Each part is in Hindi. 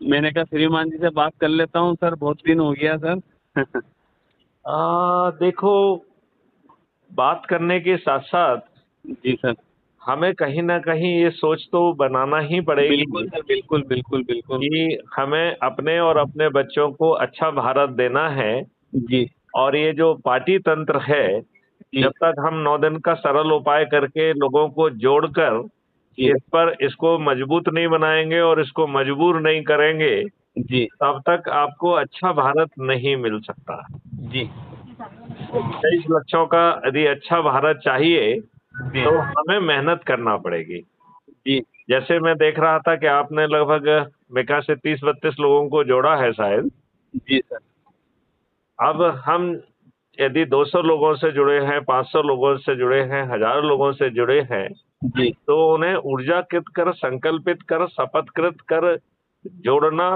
मैंने कहा श्रीमान जी से बात कर लेता हूँ सर, बहुत दिन हो गया सर। देखो, बात करने के साथ साथ जी सर। हमें कहीं ना कहीं ये सोच तो बनाना ही पड़ेगी बिल्कुल सर, बिल्कुल बिल्कुल बिल्कुल। कि हमें अपने और अपने बच्चों को अच्छा भारत देना है। जी और ये जो पार्टी तंत्र है, जी जब तक हम 9 दिन का सरल उपाय करके लोगों को जोड़कर जी इसको मजबूत नहीं बनाएंगे और इसको मजबूर नहीं करेंगे, जी तब तक आपको अच्छा भारत नहीं मिल सकता। जी 23 लक्षों का यदि अच्छा भारत चाहिए जी तो हमें मेहनत करना पड़ेगी। जी जैसे मैं देख रहा था कि आपने लगभग मेरे ख्याल से 30-32 लोगों को जोड़ा है शायद। जी सर। अब हम यदि 200 लोगों से जुड़े हैं, 500 लोगों से जुड़े हैं, 1000 लोगों से जुड़े हैं, जी तो उन्हें ऊर्जाकृत कर, संकल्पित कर, शपथकृत कर जोड़ना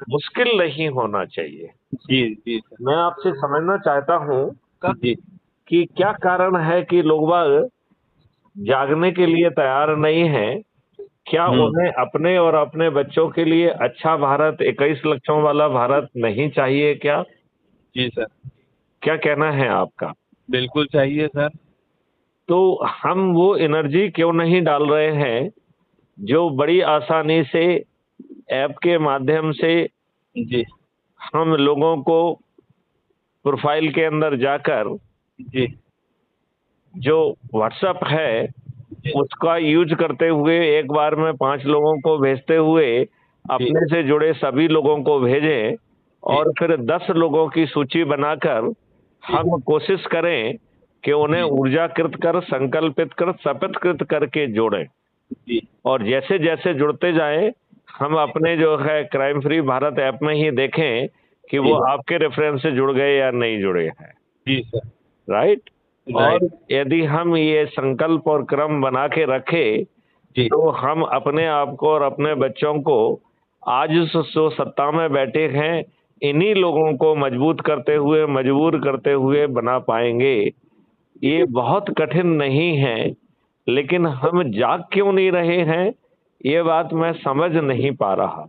मुश्किल नहीं होना चाहिए। जी जी सर। मैं आपसे समझना चाहता हूँ जी कि क्या कारण है कि लोग बाग जागने के लिए तैयार नहीं हैं। क्या उन्हें अपने और अपने बच्चों के लिए अच्छा भारत, 21 लक्षों वाला भारत नहीं चाहिए क्या? जी सर। क्या कहना है आपका? बिल्कुल चाहिए सर। तो हम वो एनर्जी क्यों नहीं डाल रहे हैं जो बड़ी आसानी से ऐप के माध्यम से जी हम लोगों को प्रोफाइल के अंदर जाकर जी जो व्हाट्सएप है जी उसका यूज करते हुए एक बार में 5 लोगों को भेजते हुए जी अपने से जुड़े सभी लोगों को भेजें जी और फिर 10 लोगों की सूची बनाकर जी हम कोशिश करें कि उन्हें जी ऊर्जाकृत कर, संकल्पित कर, शपथकृत करके जोड़ें। जी और जैसे जैसे जुड़ते जाएं, हम अपने जो है क्राइम फ्री भारत ऐप में ही देखें कि वो जी आपके रेफरेंस से जुड़ गए या नहीं जुड़े हैं। जी सर। राइट। राइट। और यदि हम ये संकल्प और क्रम बना के रखें जी तो हम अपने आप को और अपने बच्चों को आज जो सत्ता में बैठे हैं इन्हीं लोगों को मजबूत करते हुए, मजबूर करते हुए बना पाएंगे। ये बहुत कठिन नहीं है, लेकिन हम जाग क्यों नहीं रहे हैं ये बात मैं समझ नहीं पा रहा।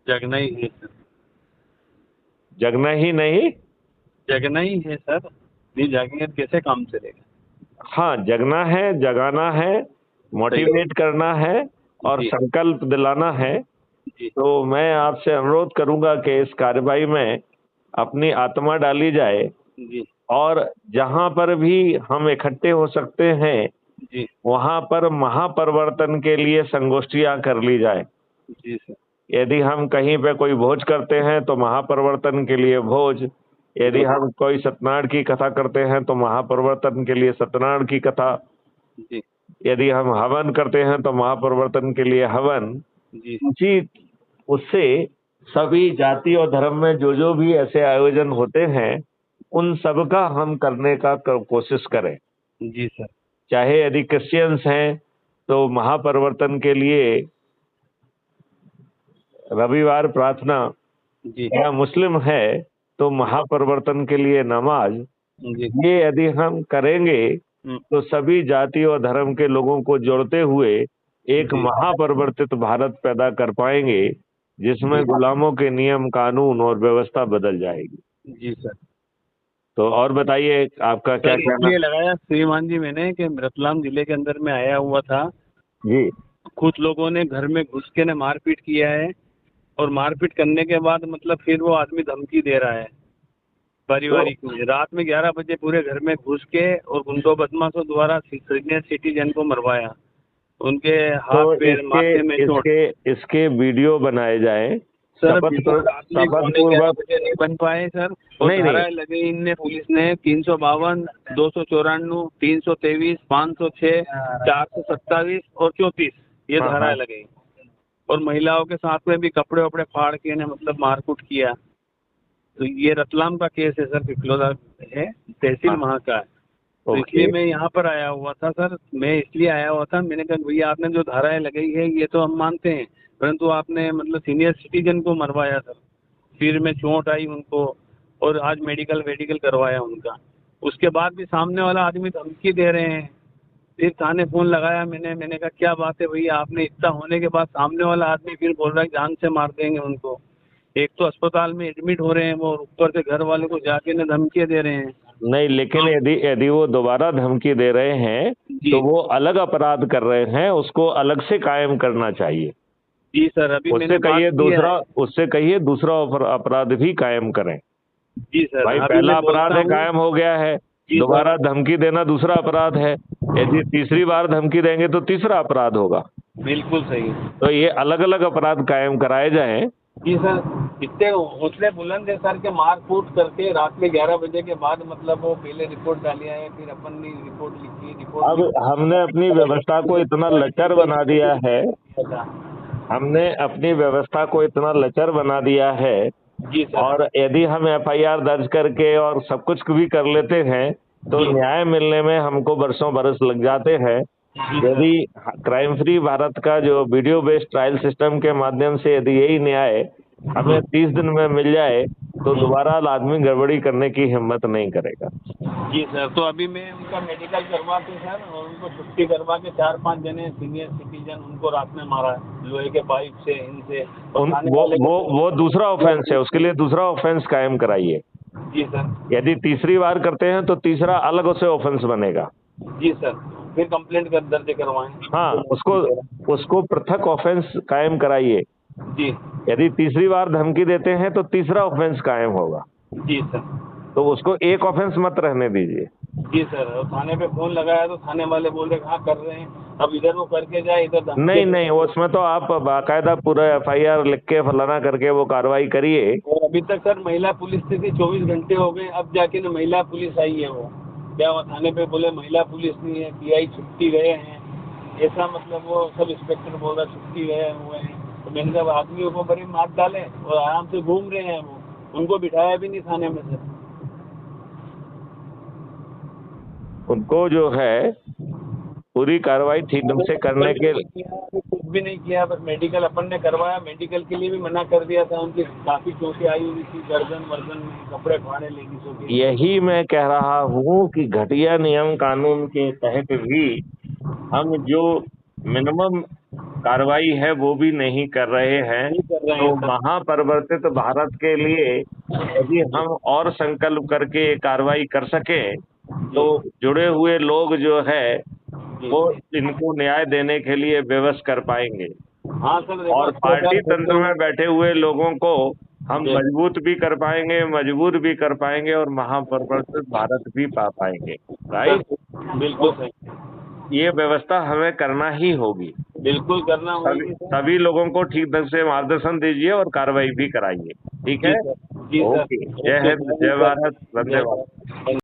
जगना ही है सर। जगना ही नहीं। जगना ही है सर, नहीं जागेंगे तो कैसे काम चलेगा। हाँ, जगना है, जगाना है, सही। मोटिवेट करना है और जी संकल्प दिलाना है। जी तो मैं आपसे अनुरोध करूंगा कि इस कार्यवाही में अपनी आत्मा डाली जाए जी और जहां पर भी हम इकट्ठे हो सकते हैं जी वहां पर महापरिवर्तन के लिए संगोष्ठियां कर ली जाए। जी सर। यदि हम कहीं पे कोई भोज करते हैं तो महापरिवर्तन के लिए भोज, यदि हम कोई सत्यनारायण की कथा करते हैं तो महापरिवर्तन के लिए सत्यनारायण की कथा, जी यदि हम हवन करते हैं तो महापरिवर्तन के लिए हवन। जी उसी उससे सभी जाति और धर्म में जो जो भी ऐसे आयोजन होते हैं उन सब का हम करने का कोशिश करें। जी सर। चाहे यदि क्रिश्चियंस हैं तो महापरिवर्तन के लिए रविवार प्रार्थना, जी या मुस्लिम है तो महापरिवर्तन के लिए नमाज। जी। ये यदि हम करेंगे तो सभी जाति और धर्म के लोगों को जोड़ते हुए एक जी महापरिवर्तित भारत पैदा कर पाएंगे जिसमें जी गुलामों के नियम, कानून और व्यवस्था बदल जाएगी। जी सर। तो और बताइए आपका क्या सर कहना? इसलिए लगाया श्रीमान जी मैंने कि रतलाम जिले के अंदर में आया हुआ था, जी कुछ लोगों ने घर में घुस के ने मारपीट किया है, और मारपीट करने के बाद मतलब फिर वो आदमी धमकी दे रहा है तो पारिवारिक में, रात में 11 बजे पूरे घर में घुस के और गुंडों बदमाशों द्वारा सीनियर सिटीजन को मरवाया, उनके तो हाथ पैर इसके माथे में चोट। इसके इसके वीडियो बनाए जाए सर शपथ वीडियो रात में शपथ 11 पूर्वक। बजे नहीं बन पाए सर, और नहीं नहीं। धाराएं लगी इनने पुलिस ने 352, 294, 323, 506, 427 और 34, ये हाँ धाराएं हाँ। लगी। और महिलाओं के साथ में भी कपड़े वपड़े फाड़ के ने मतलब मारकूट किया। तो ये रतलाम का केस है सर, पिपलोदा है, तहसील हाँ। वहाँ का है। तो इसलिए ओके। मैं यहाँ पर आया हुआ था सर, मैं इसलिए आया हुआ था, मैंने कहा भैया आपने जो धाराएं लगाई है ये तो हम मानते हैं, परंतु आपने मतलब सीनियर सिटीजन को मरवाया सर, सिर में चोट आई उनको, और आज मेडिकल वेडिकल करवाया उनका, उसके बाद भी सामने वाला आदमी धमकी दे रहे हैं फिर थाने फोन लगाया मैंने कहा क्या बात है भैया, आपने इतना होने के बाद सामने वाला आदमी फिर बोल रहा है जान से मार देंगे उनको। एक तो अस्पताल में एडमिट हो रहे हैं वो, ऊपर से घर वाले को जाके न धमकियां दे रहे हैं। नहीं, लेकिन यदि यदि वो दोबारा धमकी दे रहे हैं जी। तो वो अलग अपराध कर रहे हैं, उसको अलग से कायम करना चाहिए। जी सर, अभी मैंने उससे कहिए दूसरा अपराध भी कायम करें। जी सर, भाई अभी पहला मैं बोलता अपराध है, हूँ। कायम हो गया है, जी सर। दोबारा धमकी देना दूसरा अपराध है। यदि तीसरी बार धमकी देंगे तो तीसरा अपराध होगा। बिल्कुल सही। तो ये अलग अलग अपराध कायम कराए जाएं। जी सर, इतने हौसले बुलंद है सर के मार कूट करके रात में 11 बजे के बाद मतलब वो पहले रिपोर्ट डाली है, फिर अपन ने रिपोर्ट लिखी। अब हमने अपनी व्यवस्था को इतना लचर बना दिया है, हमने अपनी व्यवस्था को इतना लचर बना दिया है। जी सर। और यदि हम एफआईआर दर्ज करके और सब कुछ भी कर लेते हैं तो न्याय मिलने में हमको बरसों बरस लग जाते हैं। यदि क्राइम फ्री भारत का जो वीडियो बेस्ड ट्रायल सिस्टम के माध्यम से यदि यही न्याय हमें 30 दिन में मिल जाए तो दोबारा आदमी गड़बड़ी करने की हिम्मत नहीं करेगा। जी सर, तो अभी मैं उनका मेडिकल करवा के सर और उनको छुट्टी करवा के 4-5 जने सीनियर सिटीजन उनको रात में मारा है लोहे के पाइप से इनसे। वो दूसरा ऑफेंस है, उसके लिए दूसरा ऑफेंस कायम कराइए। जी सर। यदि तीसरी बार करते हैं तो तीसरा अलग उसे ऑफेंस बनेगा। जी सर, फिर कंप्लेंट कर दर्ज करवाएं। हाँ, उसको पृथक ऑफेंस कायम कराइए। जी। यदि तीसरी बार धमकी देते हैं तो तीसरा ऑफेंस कायम होगा। जी सर। तो उसको एक ऑफेंस मत रहने दीजिए। जी सर, और थाने पे फोन लगाया तो थाने वाले बोले हाँ कर रहे हैं, अब इधर वो करके जाए इधर नहीं, उसमें तो आप बाकायदा पूरा एफआईआर लिख के फलाना करके वो कार्रवाई करिए। और अभी तक सर महिला पुलिस थी, 24 घंटे हो गए, अब जाके ना महिला पुलिस आई है। वो क्या वो थाने पे बोले महिला पुलिस नहीं है, पीआई छुट्टी गए हैं, ऐसा मतलब वो सब इंस्पेक्टर बोल रहा छुट्टी गए हुए हैं। तो मैंने कहा आदमियों को बड़ी मार डाले और आराम से घूम रहे हैं, वो उनको बिठाया भी नहीं थाने में सर। उनको जो है पूरी कार्रवाई ठीक ढंग से करने के कुछ भी नहीं किया, बस मेडिकल अपन ने करवाया, मेडिकल के लिए भी मना कर दिया था, उनकी काफी चोटें आई हुई थी गर्दन वर्दन में, कपड़े फाड़े लेडीजों के। यही मैं कह रहा हूँ कि घटिया नियम कानून के तहत भी हम जो मिनिमम कार्रवाई है वो भी नहीं कर रहे हैं। तो महापरिवर्तित भारत के लिए यदि हम और संकल्प करके कार्रवाई कर सके तो जुड़े हुए लोग जो है वो इनको न्याय देने के लिए विवश कर पाएंगे। हाँ सर, और पार्टी तंत्र में बैठे हुए लोगों को हम मजबूत भी कर पाएंगे, मजबूर भी कर पाएंगे और महापरिवर्तित भारत भी पा पाएंगे। राइट? बिल्कुल सही। ये व्यवस्था हमें करना ही होगी। बिल्कुल करना होगी। सभी लोगों को ठीक ढंग से मार्गदर्शन दीजिए और कार्रवाई भी कराइए। ठीक है? जी सर। ओके, जय हिंद, जय भारत, वंदे मातरम।